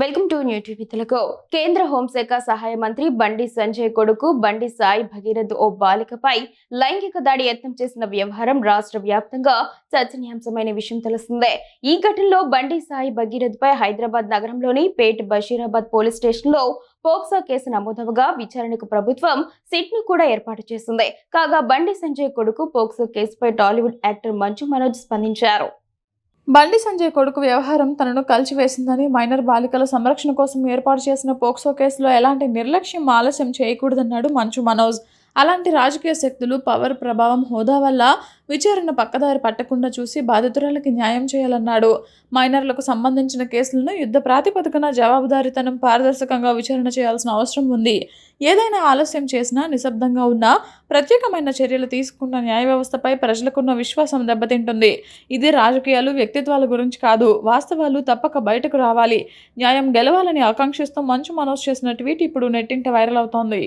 Welcome to new TV Telugu. కేంద్ర హోంశాఖ సహాయ మంత్రి బండి సంజయ్ కొడుకు బండి సాయి భగీరథ్ ఓ బాలికపై లైంగిక దాడి యత్నం చేసిన వ్యవహారం రాష్ట్ర వ్యాప్తంగా చర్చనీయాంశమైన విషయం తెలిసిందే. ఈ ఘటనలో బండి సాయి భగీరథ్ పై హైదరాబాద్ నగరంలోని పేట్ బషీరాబాద్ పోలీస్ స్టేషన్ లో పోక్సో కేసు నమోదవగా విచారణకు ప్రభుత్వం సిట్ ను కూడా ఏర్పాటు చేసింది. కాగా బండి సంజయ్ కొడుకు పోక్సో కేసుపై టాలీవుడ్ యాక్టర్ మంచు మనోజ్ స్పందించారు. బండి సంజయ్ కొడుకు వ్యవహారం తనను కలిచివేసిందని, మైనర్ బాలికల సంరక్షణ కోసం ఏర్పాటు చేసిన పోక్సో కేసులో ఎలాంటి నిర్లక్ష్యం ఆలస్యం చేయకూడదన్నాడు మంచు మనోజ్. అలాంటి రాజకీయ శక్తులు, పవర్, ప్రభావం, హోదా వల్ల విచారణ పక్కదారి పట్టకుండా చూసి బాధితురాలకి న్యాయం చేయాలన్నాడు. మైనర్లకు సంబంధించిన కేసులను యుద్ధ ప్రాతిపదికన జవాబుదారీతనం, పారదర్శకంగా విచారణ చేయాల్సిన అవసరం ఉంది. ఏదైనా ఆలస్యం చేసినా, నిశ్శబ్దంగా ఉన్నా ప్రత్యేకమైన చర్యలు తీసుకున్న న్యాయ వ్యవస్థపై ప్రజలకున్న విశ్వాసం దెబ్బతింటుంది. ఇది రాజకీయాలు, వ్యక్తిత్వాల గురించి కాదు. వాస్తవాలు తప్పక బయటకు రావాలి. న్యాయం గెలవాలని ఆకాంక్షిస్తూ మంచు మనోజ్ చేసిన ట్వీట్ ఇప్పుడు నెట్టింట వైరల్ అవుతోంది.